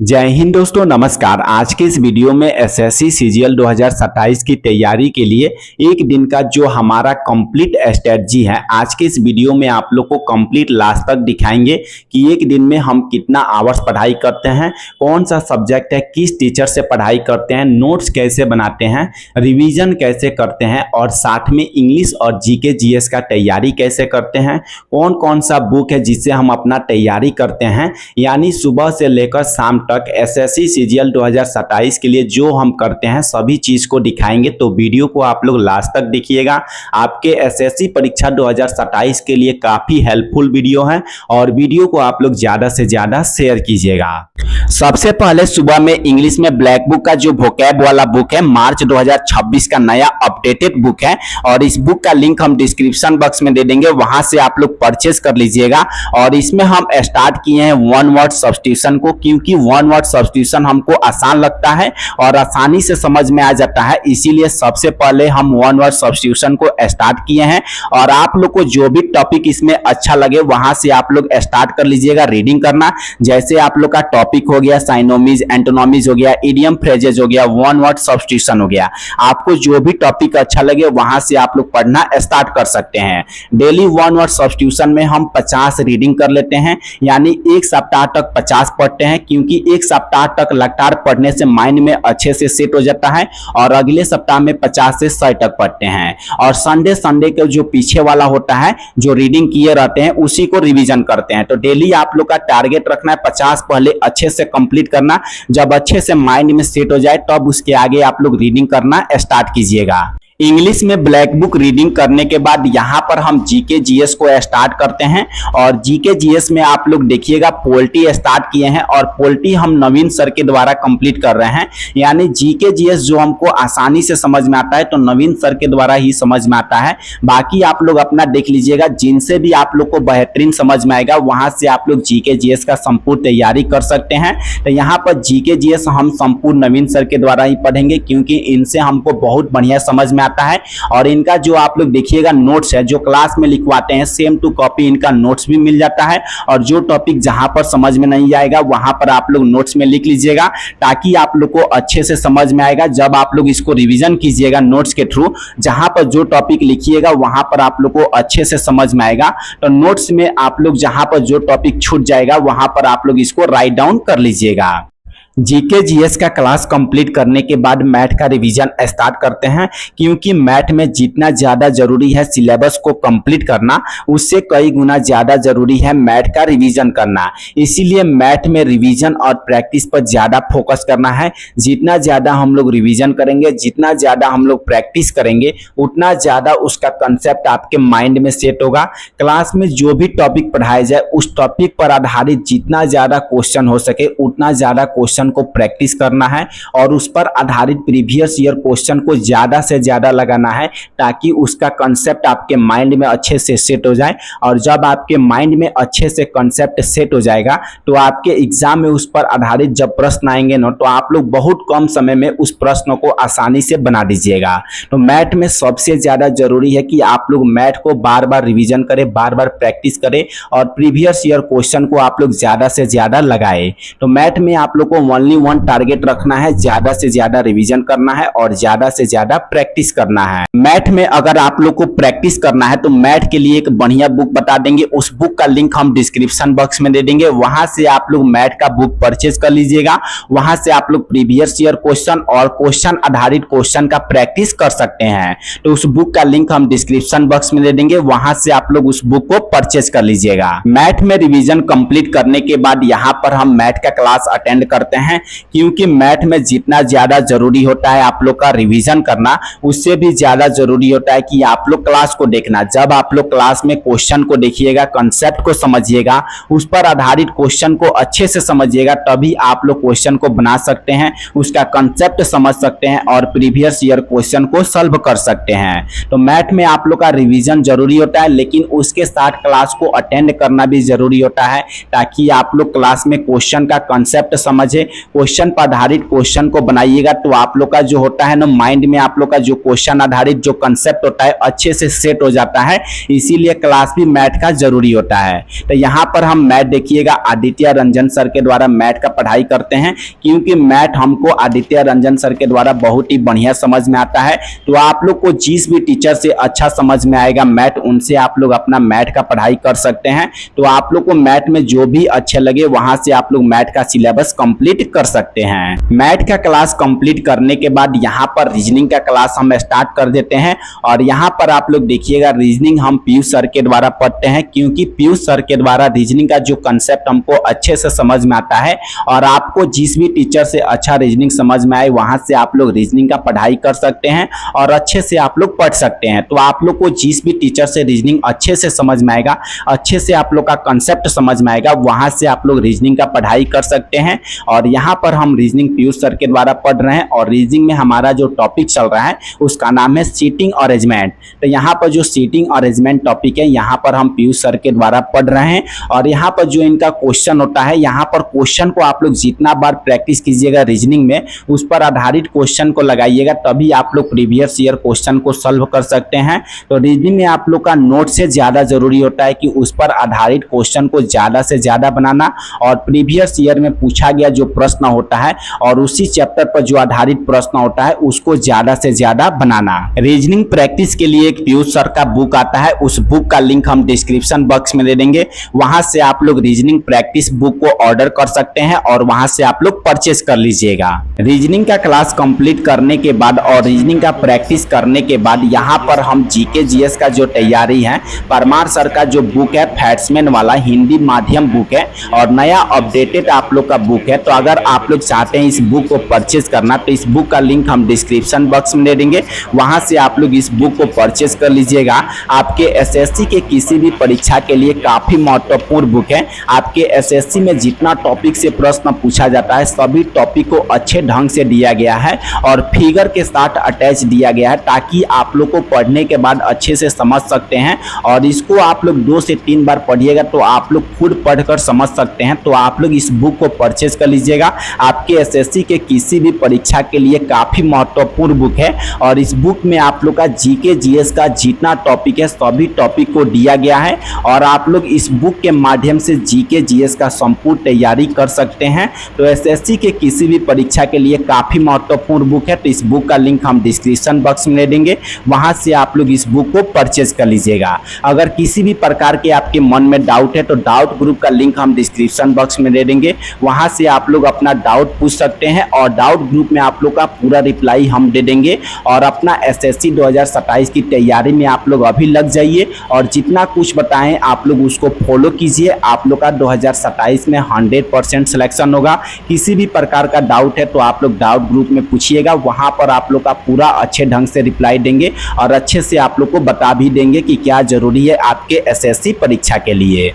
जय हिंद दोस्तों, नमस्कार। आज के इस वीडियो में एसएससी सीजीएल 2027 की तैयारी के लिए एक दिन का जो हमारा कंप्लीट स्ट्रेटजी है, आज के इस वीडियो में आप लोग को कंप्लीट लास्ट तक दिखाएंगे कि एक दिन में हम कितना आवर्स पढ़ाई करते हैं, कौन सा सब्जेक्ट है, किस टीचर से पढ़ाई करते हैं, नोट्स कैसे बनाते हैं, रिवीजन कैसे करते हैं और साथ में इंग्लिश और जीके जीएस का तैयारी कैसे करते हैं, कौन कौन सा बुक है जिससे हम अपना तैयारी करते हैं। यानी सुबह से लेकर शाम तक एसएससी सीजीएल 2027 के लिए जो हम करते हैं सभी चीज को दिखाएंगे। तो वीडियो को आप लोग लास्ट तक देखिएगा। आपके एसएससी परीक्षा 2027 के लिए काफी हेल्पफुल वीडियो है और वीडियो को आप लोग ज्यादा से ज्यादा शेयर कीजिएगा। सबसे पहले सुबह में इंग्लिश में ब्लैक बुक का जो वोकैब वाला बुक है, मार्च 2026 का नया अपडेटेड बुक है और इस बुक का लिंक हम डिस्क्रिप्शन बॉक्स में दे देंगे, वहां से आप लोग परचेस कर लीजिएगा। और इसमें हम स्टार्ट किए हैं वन वर्ड सब्स्टिट्यूशन को, क्योंकि वन वर्ड सब्स्टिट्यूशन हमको आसान लगता है और आसानी से समझ में आ जाता है, इसीलिए सबसे पहले हम वन वर्ड सब्स्टिट्यूशन को स्टार्ट किए हैं। और आप लोग को जो भी टॉपिक इसमें अच्छा लगे वहां से आप लोग स्टार्ट कर लीजिएगा रीडिंग करना। जैसे आप लोग का टॉपिक हो गया साइनोमीज, एंटोनोमीज हो गया, इडियम फ्रेजेज हो गया, वन वर्ड सब्स्टिट्यूशन हो गया, आपको जो भी टॉपिक अच्छा लगे वहां से आप लोग पढ़ना स्टार्ट कर सकते हैं। डेली वन वर्ड सब्स्टिट्यूशन में हम 50 रीडिंग कर लेते हैं, यानी एक सप्ताह तक 50 पढ़ते हैं, क्योंकि एक सप्ताह तक लगातार पढ़ने से माइंड में अच्छे से सेट हो जाता है और अगले सप्ताह में 50 से 100 तक पढ़ते हैं। और संडे के जो पीछे वाला होता है, जो रीडिंग किए रहते हैं, उसी को रिवीजन करते हैं। तो डेली आप लोग का टारगेट रखना है 50 पहले अच्छे से कंप्लीट करना। जब अच्छे से माइंड में सेट हो जाए तब उसके आगे आप लोग रीडिंग करना स्टार्ट कीजिएगा। इंग्लिश में ब्लैक बुक रीडिंग करने के बाद यहाँ पर हम जीके जीएस को स्टार्ट करते हैं। और जीके जीएस में आप लोग देखिएगा पोल्टी स्टार्ट किए हैं और पोल्टी हम नवीन सर के द्वारा कंप्लीट कर रहे हैं। यानी जीके जीएस जो हमको आसानी से समझ में आता है तो नवीन सर के द्वारा ही समझ में आता है। बाकी आप लोग अपना देख लीजिएगा, जिनसे भी आप लोग को बेहतरीन समझ में आएगा वहां से आप लोग जीके जीएस का संपूर्ण तैयारी कर सकते हैं। तो यहाँ पर जीके जीएस हम संपूर्ण नवीन सर के द्वारा ही पढ़ेंगे, क्योंकि इनसे हमको बहुत बढ़िया समझ में है। और इनका जो आप लोग देखिएगा नोट्स है, जो क्लास में लिखवाते हैं सेम टू कॉपी इनका नोट्स भी मिल जाता है। और जो टॉपिक जहां पर समझ में नहीं आएगा वहां पर आप लोग नोट्स में लिख लीजिएगा, ताकि आप लोग को अच्छे से समझ में आएगा। जब आप लोग इसको रिवीजन कीजिएगा नोट्स के थ्रू, जहां पर जो टॉपिक लिखिएगा वहां पर आप लोग को अच्छे से समझ में आएगा। तो नोट्स में आप लोग जहां पर जो टॉपिक छूट जाएगा वहां पर आप लोग इसको राइट डाउन कर लीजिएगा। जीके जीएस का क्लास कंप्लीट करने के बाद मैथ का रिवीजन स्टार्ट करते हैं, क्योंकि मैथ में जितना ज्यादा जरूरी है सिलेबस को कंप्लीट करना, उससे कई गुना ज्यादा जरूरी है मैथ का रिवीजन करना। इसीलिए मैथ में रिवीजन और प्रैक्टिस पर ज्यादा फोकस करना है। जितना ज्यादा हम लोग रिवीजन करेंगे, जितना ज्यादा हम लोग प्रैक्टिस करेंगे, उतना ज्यादा उसका कंसेप्ट आपके माइंड में सेट होगा। क्लास में जो भी टॉपिक पढ़ाया जाए उस टॉपिक पर आधारित जितना ज्यादा क्वेश्चन हो सके उतना ज्यादा क्वेश्चन को प्रैक्टिस करना है और उस पर आधारित प्रीवियस ईयर क्वेश्चन को ज्यादा से ज्यादा लगाना है, ताकि उसका कंसेप्ट आपके माइंड में अच्छे से सेट हो जाए। और जब आपके माइंड में अच्छे से कंसेप्ट सेट हो जाएगा तो आपके एग्जाम में उस पर आधारित जब प्रश्न आएंगे ना, तो आप लोग बहुत कम समय में उस प्रश्न को आसानी से बना दीजिएगा। तो मैथ में सबसे ज्यादा जरूरी है कि आप लोग मैथ को बार बार रिवीजन करें, बार बार प्रैक्टिस करें और प्रीवियस ईयर क्वेश्चन को आप लोग ज्यादा से ज्यादा लगाए। तो मैथ में आप लोग को ओनली वन टारगेट रखना है, ज्यादा से ज्यादा रिवीजन करना है और ज्यादा से ज्यादा प्रैक्टिस करना है। मैथ में अगर आप लोग को प्रैक्टिस करना है तो मैथ के लिए एक बढ़िया बुक बता देंगे, उस बुक का लिंक हम डिस्क्रिप्शन बॉक्स में दे देंगे, वहां से आप लोग मैथ का बुक परचेज कर लीजिएगा। वहां से आप लोग प्रीवियस ईयर क्वेश्चन और क्वेश्चन आधारित क्वेश्चन का प्रैक्टिस कर सकते हैं। तो उस बुक का लिंक हम डिस्क्रिप्शन बॉक्स में दे देंगे, वहां से आप लोग उस बुक को परचेज कर लीजिएगा। मैथ में रिवीजन कंप्लीट करने के बाद यहाँ पर हम मैथ का क्लास अटेंड करते हैं, क्योंकि मैथ में जितना ज्यादा जरूरी होता है आप लोग का रिवीजन करना, उससे भी ज्यादा जरूरी होता है कि आप लोग क्लास को देखना। जब आप लोग क्लास में क्वेश्चन को देखिएगा, कंसेप्ट को समझिएगा, उस पर आधारित क्वेश्चन को अच्छे से समझिएगा, तभी आप लोग क्वेश्चन को बना सकते हैं, उसका कंसेप्ट समझ सकते हैं और प्रीवियस ईयर क्वेश्चन को सॉल्व कर सकते हैं। तो मैथ में आप लोग का रिवीजन जरूरी होता है, लेकिन उसके साथ क्लास को अटेंड करना भी जरूरी होता है, ताकि आप लोग क्लास में क्वेश्चन का कंसेप्ट समझे क्वेश्चन पर आधारित क्वेश्चन को बनाइएगा तो आप लोग का जो होता है ना माइंड में आप लोग का जो क्वेश्चन आधारित जो कंसेप्ट होता है अच्छे से सेट हो जाता है। इसीलिए क्लास भी मैथ का जरूरी होता है। तो यहाँ पर हम मैथ देखिएगा आदित्य रंजन सर के द्वारा मैथ का पढ़ाई करते हैं, क्योंकि मैथ हमको आदित्य रंजन सर के द्वारा बहुत ही बढ़िया समझ में आता है। तो आप लोग को जिस भी टीचर से अच्छा समझ में आएगा मैथ, उनसे आप लोग अपना मैथ का पढ़ाई कर सकते हैं। तो आप लोग को मैथ में जो भी अच्छे लगे वहां से आप लोग मैथ का सिलेबस कंप्लीट कर सकते हैं। मैथ का क्लास कंप्लीट करने के बाद यहाँ पर रीजनिंग का क्लास हम स्टार्ट कर देते हैं। और यहाँ पर आप लोग देखिएगा रीजनिंग हम पीयूष सर के द्वारा पढ़ते हैं, क्योंकि पीयूष सर के द्वारा रीजनिंग का जो कंसेप्ट हमको अच्छे से समझ में आता है। और आपको जिस भी टीचर से अच्छा रीजनिंग समझ में आए वहां से आप लोग रीजनिंग का पढ़ाई कर सकते हैं और अच्छे से आप लोग पढ़ सकते हैं। तो आप लोग को जिस भी टीचर से रीजनिंग अच्छे से समझ में आएगा, अच्छे से आप लोग का कंसेप्ट समझ में आएगा, वहां से आप लोग रीजनिंग का पढ़ाई कर सकते हैं। और यहाँ पर हम रीजनिंग पीयूष सर के द्वारा पढ़ रहे हैं और रीजनिंग में हमारा जो टॉपिक चल रहा है उसका नाम है सीटिंग अरेंजमेंट। तो यहाँ पर जो सीटिंग अरेंजमेंट टॉपिक है यहाँ पर हम पीयूष सर के द्वारा पढ़ रहे हैं। और यहाँ पर जो इनका क्वेश्चन होता है, यहाँ पर क्वेश्चन को आप लोग जितना बार प्रैक्टिस कीजिएगा रीजनिंग में उस पर आधारित क्वेश्चन को लगाइएगा, तभी आप लोग प्रीवियस ईयर क्वेश्चन को सॉल्व कर सकते हैं। तो रीजनिंग में आप लोग का नोट से ज्यादा जरूरी होता है कि उस पर आधारित क्वेश्चन को ज्यादा से ज्यादा बनाना और प्रीवियस ईयर में पूछा गया जो प्रश्न होता है और उसी चैप्टर पर जो आधारित प्रश्न होता है उसको ज्यादा से ज्यादा बनाना। रीजनिंग प्रैक्टिस के लिए एक पीयूष सर का बुक आता है, उस बुक का लिंक हम डिस्क्रिप्शन बॉक्स में दे देंगे। वहां से आप लोग रीजनिंग प्रैक्टिस बुक को ऑर्डर कर सकते हैं और वहां से आप लोग परचेस कर लीजिएगा। रीजनिंग का क्लास कंप्लीट करने के बाद और रीजनिंग का प्रैक्टिस करने के बाद यहाँ पर हम जीके जीएस का जो तैयारी है, परमार सर का जो बुक है फैट्समैन वाला हिंदी माध्यम बुक है और नया अपडेटेड आप लोग का बुक है। तो अगर आप लोग चाहते हैं इस बुक को परचेस करना तो इस बुक का लिंक हम डिस्क्रिप्शन बॉक्स में दे देंगे, वहां से आप लोग इस बुक को परचेस कर लीजिएगा। आपके एसएससी के किसी भी परीक्षा के लिए काफी महत्वपूर्ण बुक है। आपके एसएससी में जितना टॉपिक से प्रश्न पूछा जाता है सभी टॉपिक को अच्छे ढंग से दिया गया है और फिगर के साथ अटैच दिया गया है, ताकि आप लोग को पढ़ने के बाद अच्छे से समझ सकते हैं। और इसको आप लोग 2 से 3 बार पढ़िएगा तो आप लोग खुद पढ़कर समझ सकते हैं। तो आप लोग इस बुक को परचेस कर लीजिएगा। आपके एसएससी के किसी भी परीक्षा के लिए काफी महत्वपूर्ण बुक है और इस बुक में आप लोग का जीके जीएस का जितना टॉपिक है सभी टॉपिक को दिया गया है और आप लोग इस बुक के माध्यम से जीके जीएस का संपूर्ण तैयारी कर सकते हैं। तो एसएससी के किसी भी परीक्षा के लिए काफी महत्वपूर्ण बुक है। तो इस बुक का लिंक हम डिस्क्रिप्शन बॉक्स में दे देंगे, वहां से आप लोग इस बुक को परचेज कर लीजिएगा। अगर किसी भी प्रकार के आपके मन में डाउट है तो डाउट ग्रुप का लिंक हम डिस्क्रिप्शन बॉक्स में दे देंगे, वहां से आप लोग अपना डाउट पूछ सकते हैं और डाउट ग्रुप में आप लोग का पूरा रिप्लाई हम दे देंगे। और अपना एसएससी 2027 की तैयारी में आप लोग अभी लग जाइए और जितना कुछ बताएं आप लोग उसको फॉलो कीजिए। आप लोग का 2027 में 100% सिलेक्शन होगा। किसी भी प्रकार का डाउट है तो आप लोग डाउट ग्रुप में पूछिएगा, वहां पर आप लोग का पूरा अच्छे ढंग से रिप्लाई देंगे और अच्छे से आप लोग को बता भी देंगे कि क्या जरूरी है आपके एसएससी परीक्षा के लिए।